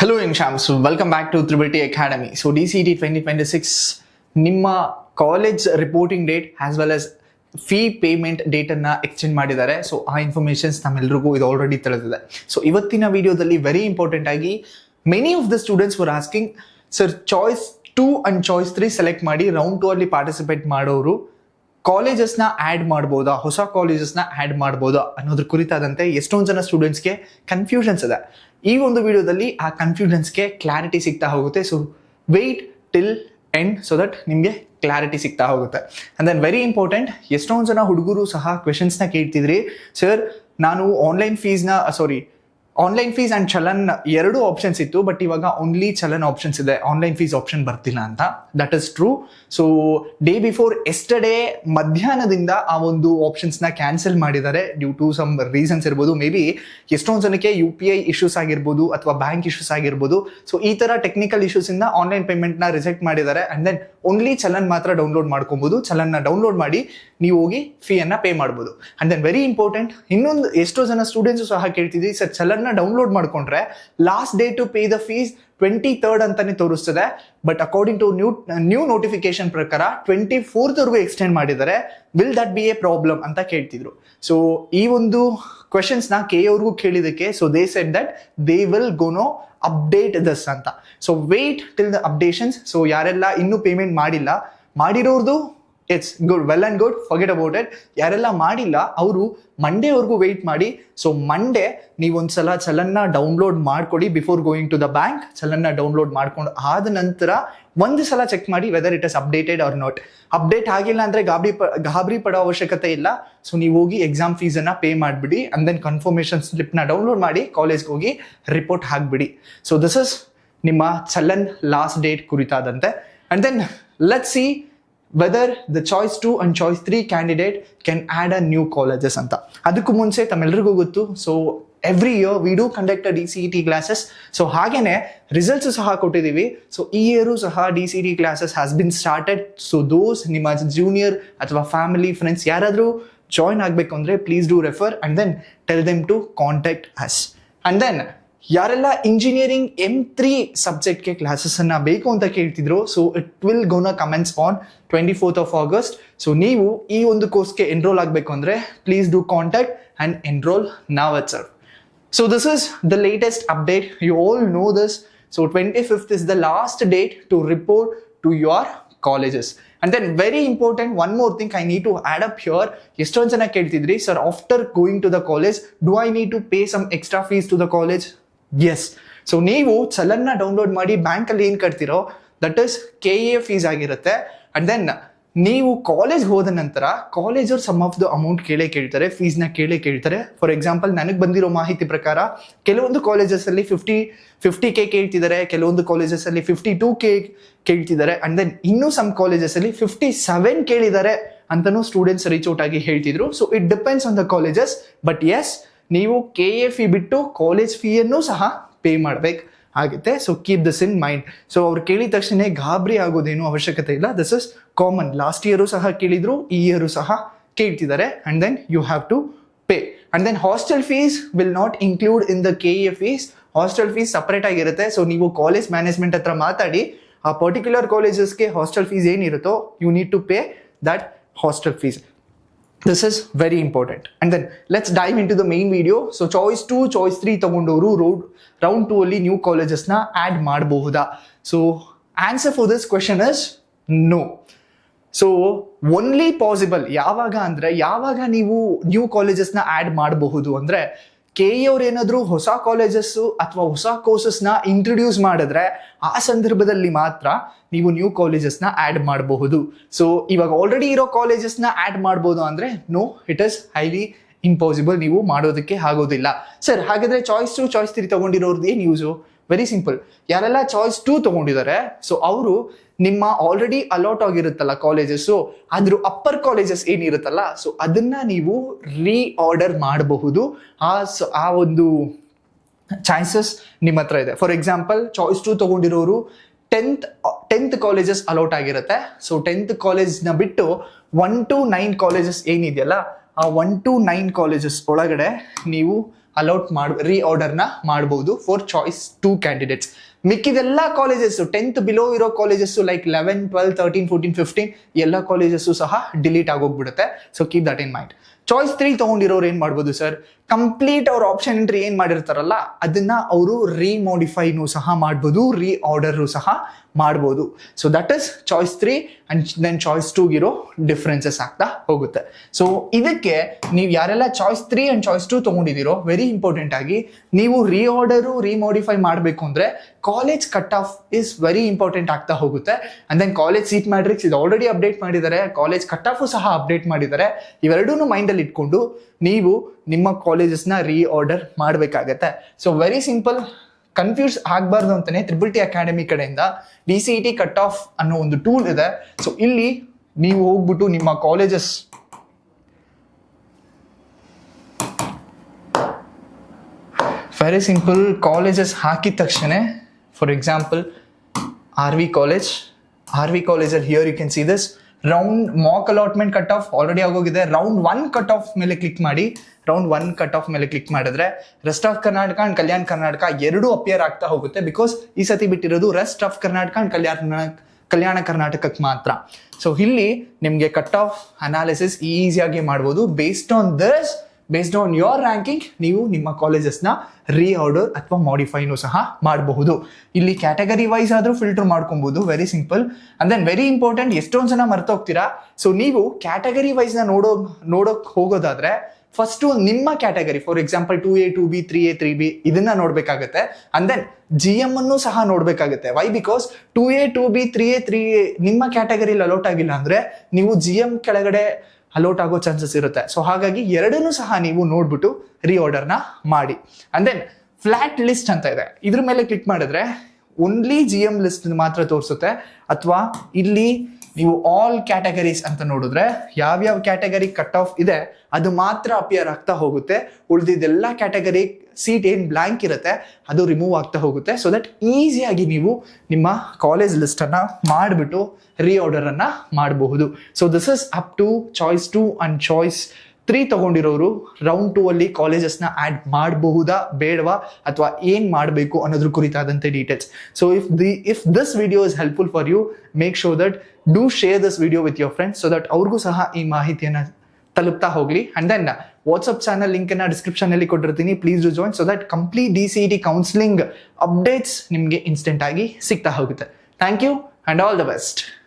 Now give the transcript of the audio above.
Hello young champs, welcome back to Triple T Academy. So DCT 2026 ನಿಮ್ಮ college reporting date as well as fee payment date ಅನ್ನ extend ಮಾಡಿದ್ದಾರೆ. So ಆ informations ನಮ್ಮೆಲ್ಲರಿಗೂ ಇದು already ತಿಳಿದಿದೆ. So ಇವತ್ತಿನ ವಿಡಿಯೋದಲ್ಲಿ ವೆರಿ ಇಂಪಾರ್ಟೆಂಟ್ ಆಗಿ many of the students var asking sir choice 2 and choice 3 select ಮಾಡಿ ರೌಂಡ್ 2 ಅಲ್ಲಿ ಪಾರ್ಟಿಸಿಪೇಟ್ ಮಾಡೋರು ಕಾಲೇಜಸ್ನ ಆ್ಯಡ್ ಮಾಡ್ಬೋದಾ, ಹೊಸ ಕಾಲೇಜಸ್ನ ಆ್ಯಡ್ ಮಾಡ್ಬೋದಾ ಅನ್ನೋದ್ರ ಕುರಿತಾದಂತೆ ಎಷ್ಟೊಂದು ಜನ ಸ್ಟೂಡೆಂಟ್ಸ್ಗೆ ಕನ್ಫ್ಯೂಷನ್ಸ್ ಇದೆ. ಈ ಒಂದು ವಿಡಿಯೋದಲ್ಲಿ ಆ ಕನ್ಫ್ಯೂಷನ್ಸ್ಗೆ ಕ್ಲಾರಿಟಿ ಸಿಗ್ತಾ ಹೋಗುತ್ತೆ. So wait till end so that ನಿಮಗೆ ಕ್ಲಾರಿಟಿ ಸಿಗ್ತಾ ಹೋಗುತ್ತೆ. ಅಂಡ್ ದೆನ್ ವೆರಿ ಇಂಪಾರ್ಟೆಂಟ್, ಎಷ್ಟೊಂದು ಜನ ಹುಡುಗರು ಸಹ ಕ್ವೆಶನ್ಸ್ನ ಕೇಳ್ತಿದ್ರಿ. ಸರ್ ನಾನು ಆನ್ಲೈನ್ ಫೀಸ್ ಆ್ಯಂಡ್ ಚಲನ್ ಎರಡು ಆಪ್ಷನ್ಸ್ ಇತ್ತು, ಬಟ್ ಇವಾಗ ಓನ್ಲಿ ಚಲನ್ ಆಪ್ಷನ್ಸ್ ಇದೆ, ಆನ್ಲೈನ್ ಫೀಸ್ ಆಪ್ಷನ್ ಬರ್ತಿಲ್ಲ ಅಂತ. That is true. So day before yesterday ಮಧ್ಯಾಹ್ನದಿಂದ ಆ ಒಂದು ಆಪ್ಷನ್ಸ್ನ ಕ್ಯಾನ್ಸಲ್ ಮಾಡಿದ್ದಾರೆ ಡ್ಯೂ ಟು ಸಮ್ ರೀಸನ್ಸ್ ಇರ್ಬೋದು. ಮೇ ಬಿ ಎಷ್ಟೊಂದು ಜನಕ್ಕೆ UPI ಇಶ್ಯೂಸ್ ಆಗಿರ್ಬೋದು ಅಥವಾ ಬ್ಯಾಂಕ್ ಇಶ್ಯೂಸ್ ಆಗಿರ್ಬೋದು. ಸೊ ಈ ಥರ ಟೆಕ್ನಿಕಲ್ ಇಶ್ಯೂಸಿಂದ ಆನ್ಲೈನ್ ಪೇಮೆಂಟ್ನ ರಿಜೆಕ್ಟ್ ಮಾಡಿದ್ದಾರೆ. ಆ್ಯಂಡ್ ದೆನ್ ಓನ್ಲಿ ಚಲನ್ ಮಾತ್ರ ಡೌನ್ಲೋಡ್ ಮಾಡ್ಕೊಬೋದು. ಚಲನ್ನ ಡೌನ್ಲೋಡ್ ಮಾಡಿ ನೀವು ಹೋಗಿ ಫೀಯನ್ನು ಪೇ ಮಾಡ್ಬೋದು. ಆ್ಯಂಡ್ ದೆನ್ ವೆರಿ ಇಂಪಾರ್ಟೆಂಟ್, ಇನ್ನೊಂದು ಎಷ್ಟೋ ಜನ ಸ್ಟೂಡೆಂಟ್ಸು ಸಹ ಕೇಳ್ತಿದ್ವಿ, ಸರ್ ಚಲನ್ನ ಡೌನ್ಲೋಡ್ ಮಾಡ್ಕೊಂಡ್ರೆ last day to pay the fees 23rd ಅಂತಾನೆ ತೋರಿಸ್ತದೆ, but according to new notification ಪ್ರಕಾರ 24th ವರೆಗೂ ಎಕ್ಸ್ಟೆಂಡ್ ಮಾಡಿದ್ದಾರೆ. Will that be a problem ಅಂತ ಕೇಳ್ತಿದ್ರು. ಸೊ ಈ ಒಂದು ಕ್ವೆಶನ್ಸ್ನ ಕೆ ಅವ್ರಿಗೂ ಕೇಳಿದಕ್ಕೆ so they said that they will gonna update this ಅಂತ. ಸೊ ವೇಟ್ ಟಿಲ್ ದ ಅಪ್ಡೇಷನ್ಸ್. ಸೊ ಯಾರೆಲ್ಲ ಇನ್ನೂ ಪೇಮೆಂಟ್ ಮಾಡಿರೋರ್ದು it's good, well and good, forget about it. ಯಾರೆಲ್ಲ ಮಾಡಿಲ್ಲ ಅವರು ಮಂಡೇವರೆಗೂ ವೆಯ್ಟ್ ಮಾಡಿ. ಸೊ ಮಂಡೇ ನೀವೊಂದ್ಸಲ ಚಲನ್ನ ಡೌನ್ಲೋಡ್ ಮಾಡ್ಕೊಡಿ before going to the bank. ಚಲನ್ನ ಡೌನ್ಲೋಡ್ ಮಾಡ್ಕೊಂಡು ಆದ ನಂತರ ಒಂದು ಸಲ ಚೆಕ್ ಮಾಡಿ whether it is updated or not. Update ಆಗಿಲ್ಲ ಅಂದರೆ ಗಾಬರಿ ಪಡೋ ಅವಶ್ಯಕತೆ ಇಲ್ಲ. ಸೊ ನೀವು ಹೋಗಿ ಎಕ್ಸಾಮ್ ಫೀಸನ್ನು ಪೇ ಮಾಡಿಬಿಡಿ. ಆ್ಯಂಡ್ ದೆನ್ ಕನ್ಫರ್ಮೇಷನ್ ಸ್ಲಿಪ್ನ ಡೌನ್ಲೋಡ್ ಮಾಡಿ ಕಾಲೇಜ್ಗೆ ಹೋಗಿ ರಿಪೋರ್ಟ್ ಹಾಕ್ಬಿಡಿ. ಸೊ ದಿಸ್ ಇಸ್ ನಿಮ್ಮ ಚಲನ್ ಲಾಸ್ಟ್ ಡೇಟ್ ಕುರಿತಾದಂತೆ. And then let's see whether the choice 2 and choice 3 candidate can add a new colleges ಅಂತ. ಅದಕ್ಕೂ ಮುಂಚೆ ತಮ್ಮೆಲ್ಲರಿಗೂ ಗೊತ್ತು, so every year we do conduct DCET classes. So ಹಾಗೇನೆ ರಿಸಲ್ಟ್ಸ್ ಸಹ ಕೊಟ್ಟಿದ್ದೀವಿ. ಸೊ ಈ ಇಯರು ಸಹ DCET classes has been started. So those ನಿಮ್ಮ ಜೂನಿಯರ್ ಅಥವಾ ಫ್ಯಾಮಿಲಿ ಫ್ರೆಂಡ್ಸ್ ಯಾರಾದರೂ ಜಾಯ್ನ್ ಆಗಬೇಕು ಅಂದರೆ please do refer and then tell them to contact us. And then ಯಾರೆಲ್ಲ ಇಂಜಿನಿಯರಿಂಗ್ M3 ಸಬ್ಜೆಕ್ಟ್ಗೆ ಕ್ಲಾಸಸ್ಸನ್ನು ಬೇಕು ಅಂತ ಕೇಳ್ತಿದ್ರು, so it will gonna commence on 24th of August. ಸೊ ನೀವು ಈ ಒಂದು ಕೋರ್ಸ್ಗೆ ಎನ್ರೋಲ್ ಆಗಬೇಕು ಅಂದರೆ please do contact and enrol now itself. So this is the latest update. You all know this. So 25th is the last date to report to your colleges. And then very important, one more thing I need to add up here. ಎಷ್ಟೊಂದು ಜನ ಕೇಳ್ತಿದ್ರಿ, sir after going to the college do I need to pay some extra fees to the college? Yes. So ನೀವು ಚಲನ್ನ download ಮಾಡಿ ಬ್ಯಾಂಕಲ್ಲಿ ಏನು ಕಟ್ತಿರೋ that is KA fees ಆಗಿರುತ್ತೆ. ಆ್ಯಂಡ್ ದೆನ್ ನೀವು ಕಾಲೇಜ್ಗೆ ಹೋದ ನಂತರ ಕಾಲೇಜವ್ರು ಸಮ್ ಆಫ್ ದ ಅಮೌಂಟ್ ಕೇಳ್ತಾರೆ, ಫೀಸ್ನ ಕೇಳ್ತಾರೆ. ಫಾರ್ ಎಕ್ಸಾಂಪಲ್ ನನಗೆ ಬಂದಿರೋ ಮಾಹಿತಿ ಪ್ರಕಾರ ಕೆಲವೊಂದು ಕಾಲೇಜಸಲ್ಲಿ 50K ಕೇಳ್ತಿದ್ದಾರೆ, ಕೆಲವೊಂದು ಕಾಲೇಜಸಲ್ಲಿ 52K ಕೇಳ್ತಿದ್ದಾರೆ. ಆ್ಯಂಡ್ ದೆನ್ ಇನ್ನೂ ಸಮ್ ಕಾಲೇಜಸಲ್ಲಿ 57 ಕೇಳಿದ್ದಾರೆ ಅಂತಲೂ ಸ್ಟೂಡೆಂಟ್ಸ್ ರೀಚ್ ಔಟ್ ಆಗಿ ಹೇಳ್ತಿದ್ರು. So it depends on the colleges. But yes, ನೀವು KA ಫೀ ಬಿಟ್ಟು ಕಾಲೇಜ್ ಫೀಯನ್ನು ಸಹ ಪೇ ಮಾಡಬೇಕು ಆಗುತ್ತೆ. So keep this in mind. So ಅವ್ರು ಕೇಳಿದ ತಕ್ಷಣ ಗಾಬರಿ ಆಗೋದೇನು ಅವಶ್ಯಕತೆ ಇಲ್ಲ. This is common. Last year ಸಹ ಕೇಳಿದ್ರು, ಈ ಇಯರು ಸಹ ಕೇಳ್ತಿದ್ದಾರೆ. And then you have to pay. And then hostel fees will not include in the KA fees. Hostel fees separate ಆಗಿರುತ್ತೆ. ಸೊ ನೀವು ಕಾಲೇಜ್ ಮ್ಯಾನೇಜ್ಮೆಂಟ್ ಹತ್ರ ಮಾತಾಡಿ ಆ ಪರ್ಟಿಕ್ಯುಲರ್ ಕಾಲೇಜಸ್ಗೆ ಹಾಸ್ಟೆಲ್ ಫೀಸ್ ಏನಿರುತ್ತೋ you need to pay that hostel fees. This is very important. And then let's dive into the main video. So choice 2, choice 3 ತಗೊಂಡವರು round 2 ಅಲ್ಲಿ new ಕಾಲೇಜಸ್ನ ಆ್ಯಡ್ ಮಾಡಬಹುದಾ? So answer for this question is no. So only possible ಯಾವಾಗ ನೀವು new ಕಾಲೇಜಸ್ನ add ಮಾಡಬಹುದು ಅಂದರೆ KA ಅವ್ರು ಏನಾದರೂ ಹೊಸ ಕಾಲೇಜಸ್ಸು ಅಥವಾ ಹೊಸ ಕೋರ್ಸಸ್ನ ಇಂಟ್ರೊಡ್ಯೂಸ್ ಮಾಡಿದ್ರೆ ಆ ಸಂದರ್ಭದಲ್ಲಿ ಮಾತ್ರ ನೀವು ನ್ಯೂ ಕಾಲೇಜಸ್ನ ಆ್ಯಡ್ ಮಾಡಬಹುದು. ಸೊ ಇವಾಗ ಆಲ್ರೆಡಿ ಇರೋ ಕಾಲೇಜಸ್ನ ಆ್ಯಡ್ ಮಾಡ್ಬೋದು ಅಂದರೆ no, it is highly impossible. ನೀವು ಮಾಡೋದಕ್ಕೆ ಆಗೋದಿಲ್ಲ. ಸರ್ ಹಾಗಾದರೆ ಚಾಯ್ಸ್ 2, ಚಾಯ್ಸ್ 3 ತೊಗೊಂಡಿರೋರ್ದು ಏನು ಯೂಸು? Very simple. ಯಾರೆಲ್ಲ ಚಾಯ್ಸ್ 2 ತೊಗೊಂಡಿದ್ದಾರೆ ಸೊ ಅವರು ನಿಮ್ಮ ಆಲ್ರೆಡಿ ಅಲಾಟ್ ಆಗಿರುತ್ತಲ್ಲ ಕಾಲೇಜಸ್ಸು, ಅದ್ರ ಅಪ್ಪರ್ ಕಾಲೇಜಸ್ ಏನಿರುತ್ತಲ್ಲ ಸೊ ಅದನ್ನು ನೀವು ರೀಆರ್ಡರ್ ಮಾಡಬಹುದು. ಆ ಒಂದು ಚಾನ್ಸಸ್ ನಿಮ್ಮ ಹತ್ರ ಇದೆ. ಫಾರ್ ಎಕ್ಸಾಂಪಲ್ ಚಾಯ್ಸ್ 2 ತೊಗೊಂಡಿರೋರು 10th ಕಾಲೇಜಸ್ ಅಲೌಟ್ ಆಗಿರುತ್ತೆ. ಸೊ 10th ಕಾಲೇಜ್ನ ಬಿಟ್ಟು 1 to 9 ಕಾಲೇಜಸ್ ಏನಿದೆಯಲ್ಲ ಆ 1 to 9 ಕಾಲೇಜಸ್ ಒಳಗಡೆ ನೀವು ರೀಆರ್ಡರ್ನ ಮಾಡಬಹುದು ಫಾರ್ ಚಾಯ್ಸ್ 2 ಕ್ಯಾಂಡಿಡೇಟ್ಸ್. ಮಿಕ್ಕಿದೆಲ್ಲ ಕಾಲೇಜಸ್ 10th ಬಿಲೋ ಇರೋ ಕಾಲೇಜಸ್ ಲೈಕ್ 11, 12, 13, 14, 15 ಎಲ್ಲ ಕಾಲೇಜಸ್ ಸಹ ಡಿಲೀಟ್ ಆಗೋಗ್ಬಿಡುತ್ತೆ. So keep that in mind. Choice 3 ತಗೊಂಡಿರೋರು ಏನ್ ಮಾಡ್ಬೋದು ಸರ್, ಕಂಪ್ಲೀಟ್ ಅವ್ರ ಆಪ್ಷನ್ ಎಂಟ್ರಿ ಏನ್ ಮಾಡಿರ್ತಾರಲ್ಲ ಅದನ್ನ ಅವರು ರೀಮೋಡಿಫೈನು ಸಹ ಮಾಡ್ಬೋದು, ರೀಆರ್ಡರ್ ಸಹ ಮಾಡ್ಬೋದು. So that is choice 3 and then choice 2 ಇರೋ ಡಿಫ್ರೆನ್ಸಸ್ ಆಗ್ತಾ ಹೋಗುತ್ತೆ. ಸೊ ಇದಕ್ಕೆ ನೀವು ಯಾರೆಲ್ಲ ಚಾಯ್ಸ್ 3 ಅಂಡ್ ಚಾಯ್ಸ್ 2 ತಗೊಂಡಿದ್ದೀರೋ, ವೆರಿ ಇಂಪಾರ್ಟೆಂಟ್ ಆಗಿ ನೀವು ರೀಆರ್ಡರು ರೀಮೋಡಿಫೈ ಮಾಡಬೇಕು ಅಂದ್ರೆ college cut off is very important ಆಗ್ತಾ ಹೋಗುತ್ತೆ. And then college seat matrix ಇದು ಆಲ್ರೆಡಿ ಅಪ್ಡೇಟ್ ಮಾಡಿದ್ದಾರೆ, ಕಾಲೇಜ್ ಕಟ್ ಆಫ್ ಸಹ ಅಪ್ಡೇಟ್ ಮಾಡಿದ್ದಾರೆ. ಇವೆರಡೂ ಮೈಂಡ್ ಅಲ್ಲಿ ಇಟ್ಕೊಂಡು ನೀವು ನಿಮ್ಮ ಕಾಲೇಜಸ್ನ ರೀಆರ್ಡರ್ ಮಾಡಬೇಕಾಗತ್ತೆ. ಸೊ ವೆರಿ ಸಿಂಪಲ್, ಕನ್ಫ್ಯೂಸ್ ಆಗಬಾರ್ದು ಅಂತಾನೆ ತ್ರಿಬಲ್ ಅಕಾಡೆಮಿ ಕಡೆಯಿಂದ DCET ಕಟ್ ಆಫ್ ಅನ್ನೋ ಒಂದು ಟೂಲ್ ಇದೆ. ಸೊ ಇಲ್ಲಿ ನೀವು ಹೋಗ್ಬಿಟ್ಟು ನಿಮ್ಮ ಕಾಲೇಜಸ್ ವೆರಿ ಸಿಂಪಲ್ ಕಾಲೇಜಸ್ ಹಾಕಿದ ತಕ್ಷಣ, ಫಾರ್ ಎಕ್ಸಾಂಪಲ್ RV ಕಾಲೇಜಲ್ಲಿ here you can see this round mock allotment cut off already ಆಗೋಗಿದೆ. ರೌಂಡ್ 1 ಕಟ್ ಆಫ್ ಮೇಲೆ ಕ್ಲಿಕ್ ಮಾಡಿ. ರೌಂಡ್ 1 ಕಟ್ ಆಫ್ ಮೇಲೆ ಕ್ಲಿಕ್ ಮಾಡಿದ್ರೆ rest of Karnataka and Kalyana Karnataka ಎರಡೂ ಅಪಿಯರ್ ಆಗ್ತಾ ಹೋಗುತ್ತೆ. ಬಿಕಾಸ್ ಈ ಸತಿ ಬಿಟ್ಟಿರೋದು rest of Karnataka and Kalyana ಕರ್ನಾಟಕಕ್ಕೆ ಮಾತ್ರ. ಸೊ ಇಲ್ಲಿ ನಿಮಗೆ ಕಟ್ ಆಫ್ ಅನಾಲಿಸಿಸ್ ಈಸಿಯಾಗಿ ಮಾಡ್ಬೋದು. ಬೇಸ್ಡ್ ಆನ್ ಯೋರ್ ರ್ಯಾಂಕಿಂಗ್ ನೀವು ನಿಮ್ಮ ಕಾಲೇಜಸ್ನ ರೀಆರ್ಡರ್ ಅಥವಾ ಮಾಡಿಫೈನು ಸಹ ಮಾಡಬಹುದು. ಇಲ್ಲಿ ಕ್ಯಾಟಗರಿ ವೈಸ್ ಆದ್ರೂ ಫಿಲ್ಟರ್ ಮಾಡ್ಕೊಬಹುದು, very simple. And then very important, ಎಷ್ಟೊಂದು ಜನ ಮರ್ತೋಗ್ತೀರಾ. ಸೊ ನೀವು ಕ್ಯಾಟಗರಿ ವೈಸ್ನ ನೋಡೋಕ್ ಹೋಗೋದಾದ್ರೆ ಫಸ್ಟ್ ನಿಮ್ಮ category, for example 2A, 2B, 3A, 3B ಇದನ್ನ ನೋಡ್ಬೇಕಾಗತ್ತೆ. ಅಂಡ್ ದೆನ್ GM ಅನ್ನು ಸಹ ನೋಡ್ಬೇಕಾಗತ್ತೆ. Y? Because 2A, 2B, 3A, 3A ನಿಮ್ಮ ಕ್ಯಾಟಗರಿಲಿ ಅಲೋಟ್ ಆಗಿಲ್ಲ ಅಂದ್ರೆ ನೀವು GM ಕೆಳಗಡೆ ಅಲೋಟ್ ಆಗೋ ಚಾನ್ಸಸ್ ಇರುತ್ತೆ. ಸೊ ಹಾಗಾಗಿ ಎರಡನ್ನೂ ಸಹ ನೀವು ನೋಡ್ಬಿಟ್ಟು ರೀಆರ್ಡರ್ನ ಮಾಡಿ. ಅಂಡ್ ದೆನ್ ಫ್ಲಾಟ್ ಲಿಸ್ಟ್ ಅಂತ ಇದೆ, ಇದ್ರ ಮೇಲೆ ಕ್ಲಿಕ್ ಮಾಡಿದ್ರೆ ಓನ್ಲಿ GM ಲಿಸ್ಟ್ ಮಾತ್ರ ತೋರಿಸುತ್ತೆ. ಅಥವಾ ಇಲ್ಲಿ ನೀವು ಆಲ್ ಕ್ಯಾಟಗರೀಸ್ ಅಂತ ನೋಡಿದ್ರೆ ಯಾವ್ಯಾವ ಕ್ಯಾಟಗರಿ ಕಟ್ ಆಫ್ ಇದೆ ಅದು ಮಾತ್ರ ಅಪಿಯರ್ ಆಗ್ತಾ ಹೋಗುತ್ತೆ. ಉಳಿದಿದ್ದೆಲ್ಲ ಕ್ಯಾಟಗರಿ ಸೀಟ್ ಏನ್ ಬ್ಲಾಂಕ್ ಇರುತ್ತೆ ಅದು ರಿಮೂವ್ ಆಗ್ತಾ ಹೋಗುತ್ತೆ. ಸೊ ದಟ್ ಈಸಿಯಾಗಿ ನೀವು ನಿಮ್ಮ ಕಾಲೇಜ್ ಲಿಸ್ಟ್ ಅನ್ನ ಮಾಡಿಬಿಟ್ಟು ರೀಆರ್ಡರ್ ಅನ್ನ ಮಾಡಬಹುದು. So this is up to choice 2 and choice 3 ತಗೊಂಡಿರೋರು ರೌಂಡ್ 2 ಅಲ್ಲಿ ಕಾಲೇಜಸ್ನ ಆಡ್ ಮಾಡಬಹುದಾ ಬೇಡವಾ ಅಥವಾ ಏನ್ ಮಾಡಬೇಕು ಅನ್ನೋದ್ರ ಕುರಿತಾದಂತೆ details. So if this video is helpful for you, make sure that do share this video with your friends so that ಅವ್ರಿಗೂ ಸಹ ಈ ಮಾಹಿತಿಯನ್ನ ತಲುಪ್ತಾ ಹೋಗ್ಲಿ. And then WhatsApp channel link ಅನ್ನ ಡಿಸ್ಕ್ರಿಪ್ಷನ್ ಅಲ್ಲಿ ಕೊಟ್ಟಿರ್ತೀನಿ, please do join so that complete DCET counselling updates ನಿಮಗೆ ಇನ್ಸ್ಟೆಂಟ್ ಆಗಿ ಸಿಗ್ತಾ ಹೋಗುತ್ತೆ. Thank you and all the best.